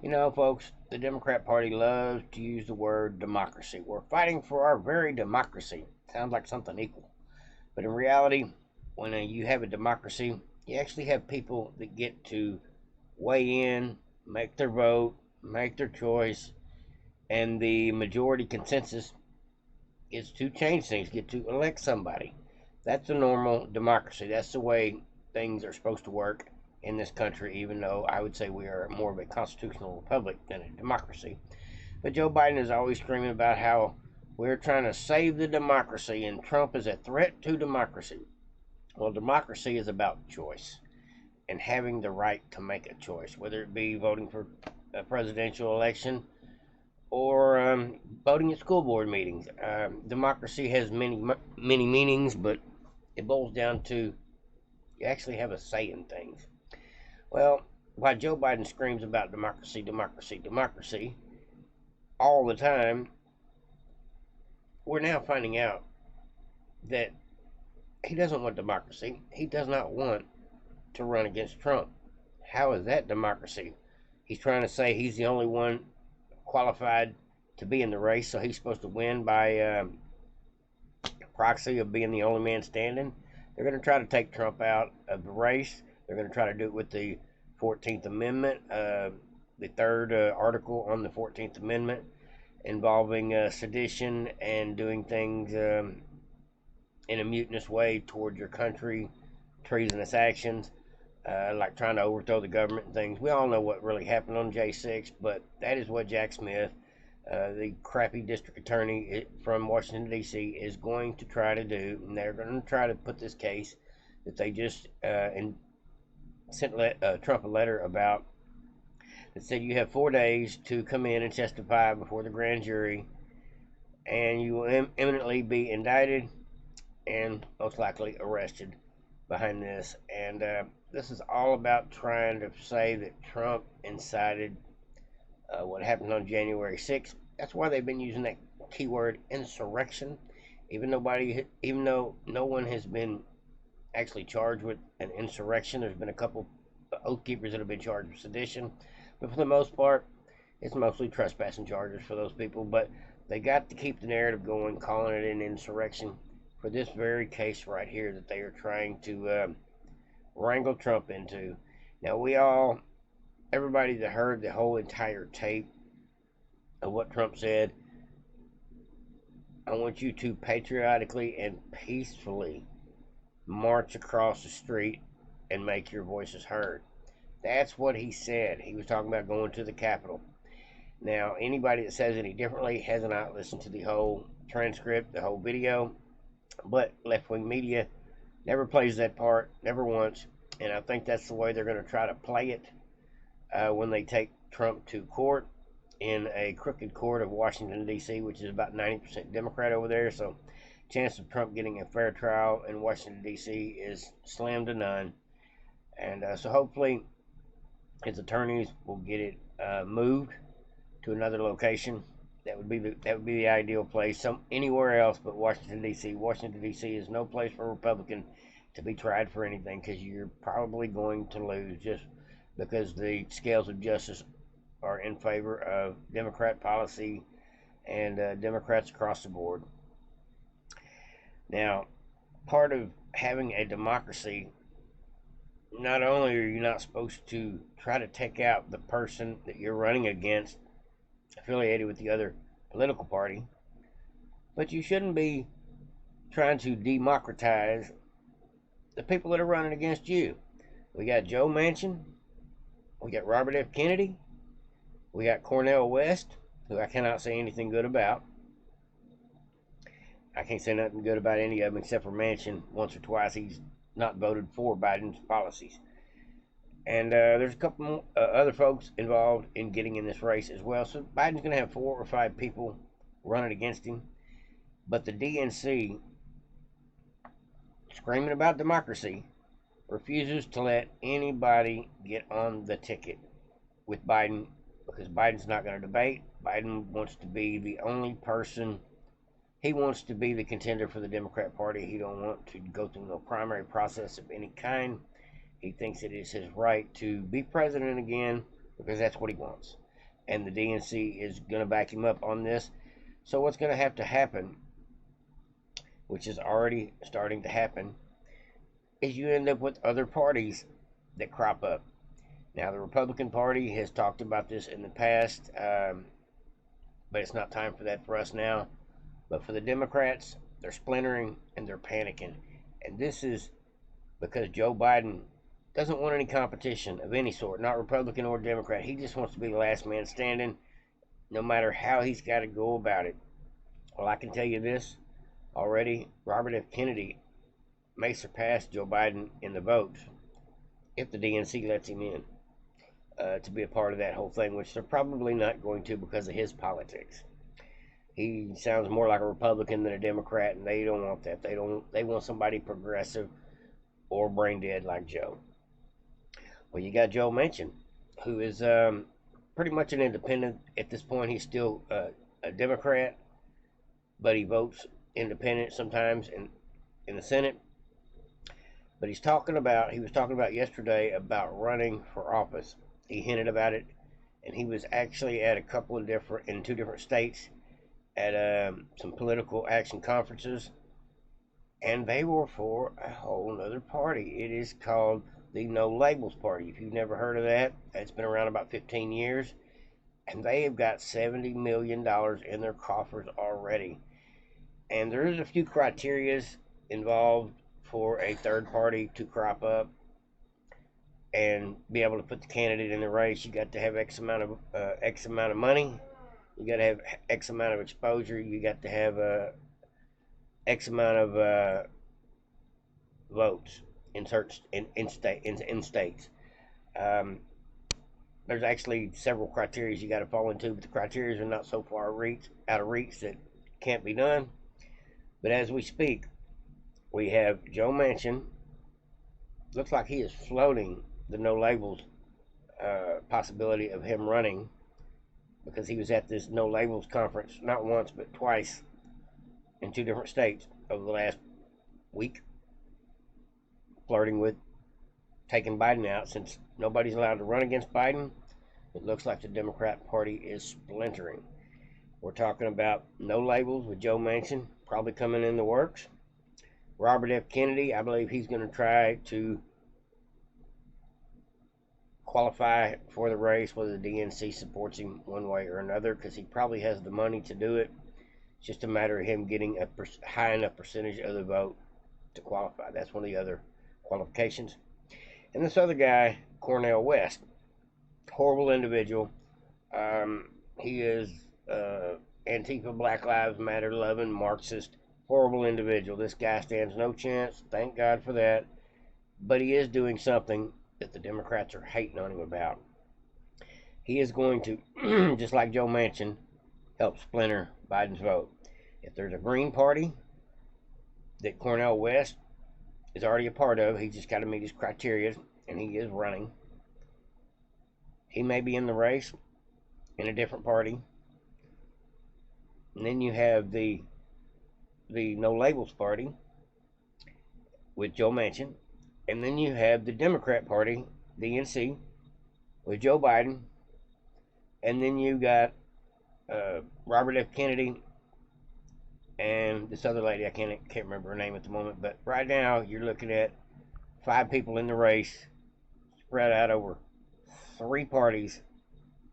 You know, folks, the Democrat Party loves to use the word democracy. We're fighting for our very democracy. Sounds like something equal. But in reality, when you have a democracy, you actually have people that get to weigh in, make their vote, make their choice, and the majority consensus is to change things, get to elect somebody. That's a normal democracy. That's the way things are supposed to work in this country, even though I would say we are more of a constitutional republic than a democracy. But Joe Biden is always screaming about how we're trying to save the democracy and Trump is a threat to democracy. Well, democracy is about choice and having the right to make a choice, whether it be voting for a presidential election or voting at school board meetings. Democracy has many meanings, but it boils down to you actually have a say in things. Well, while Joe Biden screams about democracy, democracy, democracy all the time, we're now finding out that he doesn't want democracy. He does not want to run against Trump. How is that democracy? He's trying to say he's the only one qualified to be in the race, so he's supposed to win by proxy of being the only man standing. They're going to try to take Trump out of the race. They're going to try to do it with the 14th Amendment, the third article on the 14th Amendment involving sedition and doing things in a mutinous way toward your country, treasonous actions, like trying to overthrow the government and things. We all know what really happened on J6, but that is what Jack Smith, the crappy district attorney from Washington, D.C., is going to try to do. And they're going to try to put this case that they just sent Trump a letter about that said you have 4 days to come in and testify before the grand jury, and you will imminently be indicted and most likely arrested behind this. And this is all about trying to say that Trump incited what happened on January 6th. That's why they've been using that keyword insurrection, even though no one has been actually charged with an insurrection. There's been a couple oath keepers that have been charged with sedition, but for the most part, it's mostly trespassing charges for those people. But they got to keep the narrative going, calling it an insurrection for this very case right here that they are trying to wrangle Trump into. Now, everybody that heard the whole entire tape of what Trump said, I want you to patriotically and peacefully march across the street and make your voices heard. That's what he said. He was talking about going to the Capitol. Now, anybody that says any differently has not listened to the whole transcript, the whole video, but left-wing media never plays that part, never once, and I think that's the way they're going to try to play it when they take Trump to court in a crooked court of Washington, D.C., which is about 90% Democrat over there, so chance of Trump getting a fair trial in Washington, D.C. is slim to none, and so hopefully his attorneys will get it moved to another location. That would be the ideal place. Anywhere else but Washington D.C. Washington D.C. is no place for a Republican to be tried for anything because you're probably going to lose just because the scales of justice are in favor of Democrat policy and Democrats across the board. Now, part of having a democracy, not only are you not supposed to try to take out the person that you're running against affiliated with the other political party, but you shouldn't be trying to democratize the people that are running against you. We got Joe Manchin, we got Robert F. Kennedy, we got Cornel West, who I cannot say anything good about. I can't say nothing good about any of them except for Manchin. Once or twice he's not voted for Biden's policies. And there's a couple other folks involved in getting in this race as well. So Biden's going to have 4 or 5 people running against him. But the DNC, screaming about democracy, refuses to let anybody get on the ticket with Biden because Biden's not going to debate. Biden wants to be the only person. He wants to be the contender for the Democrat Party. He don't want to go through no primary process of any kind. He thinks it is his right to be president again because that's what he wants. and the DNC is going to back him up on this. So what's going to have to happen, which is already starting to happen, is you end up with other parties that crop up. Now, the Republican Party has talked about this in the past, but it's not time for that for us now. But for the Democrats, they're splintering and they're panicking. And this is because Joe Biden doesn't want any competition of any sort, not Republican or Democrat. He just wants to be the last man standing, no matter how he's got to go about it. Well, I can tell you this already: Robert F. Kennedy may surpass Joe Biden in the votes if the DNC lets him in to be a part of that whole thing, which they're probably not going to because of his politics. He sounds more like a Republican than a Democrat, and they don't want that. They want somebody progressive or brain dead like Joe. Well, you got Joe Manchin, who is pretty much an independent at this point. He's still a Democrat, but he votes independent sometimes in the Senate. But he was talking about yesterday about running for office. He hinted about it, and he was actually at in 2 different states at some political action conferences, and they were for a whole nother party. It is called the No Labels Party. If you've never heard of that, it's been around about 15 years, and they have got $70 million in their coffers already. And there's a few criterias involved for a third party to crop up and be able to put the candidate in the race. You got to have X amount of money. You got to have X amount of exposure. You got to have X amount of votes in states. There's actually several criteria you got to fall into, but the criteria are not so far out of reach that can't be done. But as we speak, we have Joe Manchin. Looks like he is floating the no labels possibility of him running, because he was at this no labels conference not once but twice in 2 different states over the last week, flirting with taking Biden out. Since nobody's allowed to run against Biden, it looks like the Democrat Party is splintering. We're talking about no labels with Joe Manchin probably coming in the works. Robert F. Kennedy, I believe he's going to try to qualify for the race, whether the DNC supports him one way or another, because he probably has the money to do it. It's just a matter of him getting a high enough percentage of the vote to qualify. That's one of the other qualifications. And this other guy, Cornel West, horrible individual. He is Antifa, Black Lives Matter loving Marxist, horrible individual. This guy stands no chance. Thank God for that. But he is doing something that the Democrats are hating on him about. He is going to, just like Joe Manchin, help splinter Biden's vote. If there's a Green Party that Cornel West is already a part of, he's just got to meet his criteria, and he is running. He may be in the race in a different party. And then you have the No Labels Party with Joe Manchin. And then you have the Democrat Party, DNC, with Joe Biden. And then you got Robert F. Kennedy and this other lady. I can't remember her name at the moment. But right now you're looking at 5 people in the race spread out over 3 parties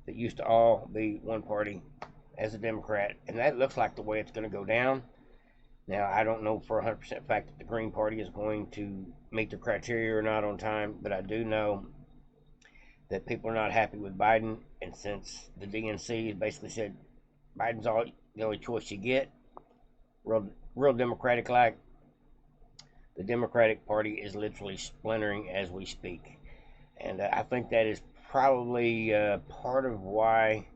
that used to all be one party as a Democrat. And that looks like the way it's going to go down. Now, I don't know for 100% fact that the Green Party is going to meet the criteria or not on time, but I do know that people are not happy with Biden, and since the DNC basically said Biden's the only choice you get, real Democratic-like, the Democratic Party is literally splintering as we speak. And I think that is probably part of why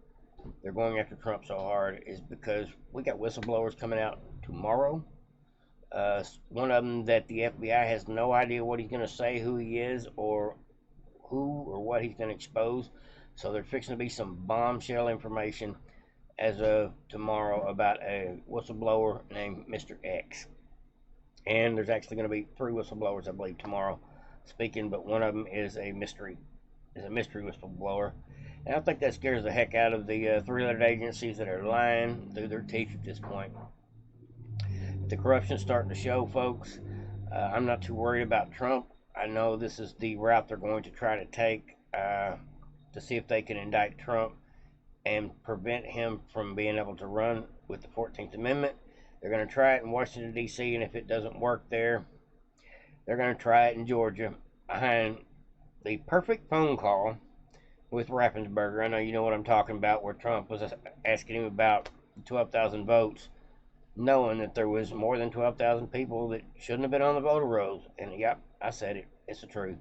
they're going after Trump so hard, is because we got whistleblowers coming out tomorrow. One of them that the FBI has no idea what he's going to say, who he is, or who or what he's going to expose. So there's fixing to be some bombshell information as of tomorrow about a whistleblower named Mr. X. And there's actually going to be 3 whistleblowers, I believe, tomorrow speaking, but one of them is a mystery whistleblower. And I think that scares the heck out of the three-letter agencies that are lying through their teeth at this point. The corruption's starting to show, folks. I'm not too worried about Trump. I know this is the route they're going to try to take to see if they can indict Trump and prevent him from being able to run with the 14th Amendment. They're going to try it in Washington, D.C., and if it doesn't work there, they're going to try it in Georgia behind the perfect phone call with Raffensperger. I know you know what I'm talking about, where Trump was asking him about 12,000 votes, knowing that there was more than 12,000 people that shouldn't have been on the voter rolls. And yep, I said it. It's the truth.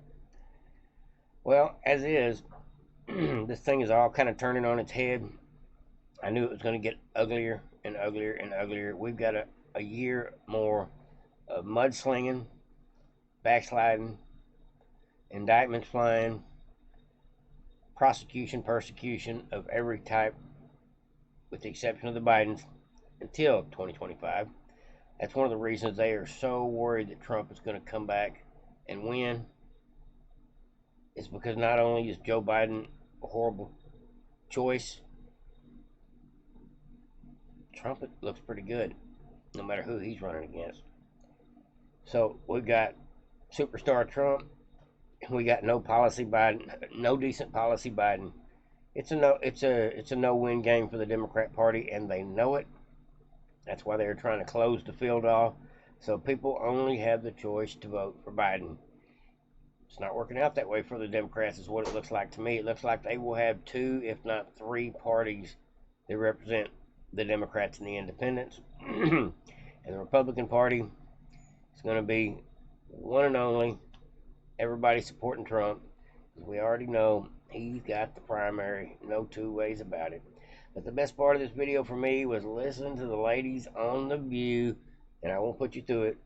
Well, as is, this thing is all kind of turning on its head. I knew it was going to get uglier and uglier and uglier. We've got a year more of mudslinging, backsliding, indictments flying, prosecution, persecution of every type, with the exception of the Bidens, until 2025. That's one of the reasons they are so worried that Trump is going to come back and win. It's because not only is Joe Biden a horrible choice, Trump looks pretty good, no matter who he's running against. So we've got superstar Trump, and we got no policy Biden, no decent policy Biden. It's a no-win game for the Democrat Party, and they know it. That's why they're trying to close the field off, so people only have the choice to vote for Biden. It's not working out that way for the Democrats, is what it looks like to me. It looks like they will have 2, if not 3 parties that represent the Democrats and the Independents. And the Republican Party is going to be one and only everybody supporting Trump. We already know he's got the primary, no two ways about it. But the best part of this video for me was listening to the ladies on The View, and I won't put you through it,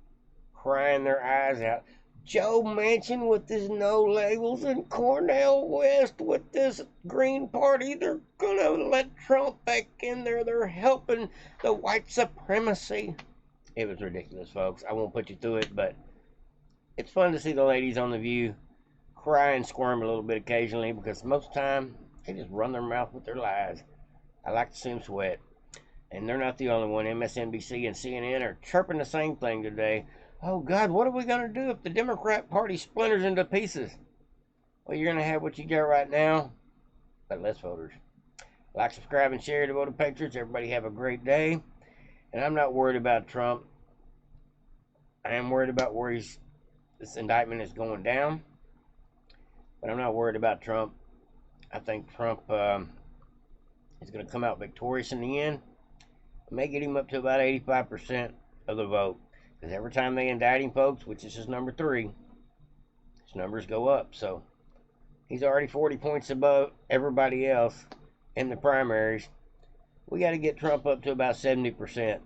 crying their eyes out. Joe Manchin with his no labels, and Cornel West with this Green Party. They're gonna let Trump back in there. They're helping the white supremacy. It was ridiculous, folks. I won't put you through it, but it's fun to see the ladies on The View cry and squirm a little bit occasionally, because most of the time they just run their mouth with their lies. I like to see them sweat. And they're not the only one. MSNBC and CNN are chirping the same thing today. Oh, God, what are we going to do if the Democrat Party splinters into pieces? Well, you're going to have what you got right now, but less voters. Like, subscribe, and share to Vote of Patriots. Everybody have a great day. And I'm not worried about Trump. I am worried about where this indictment is going down. But I'm not worried about Trump. I think Trump is going to come out victorious in the end. It may get him up to about 85% of the vote. Because every time they indict him, folks, which is his number 3, his numbers go up. So he's already 40 points above everybody else in the primaries. We got to get Trump up to about 70%.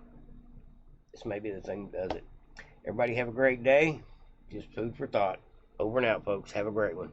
This may be the thing that does it. Everybody have a great day. Just food for thought. Over and out, folks. Have a great one.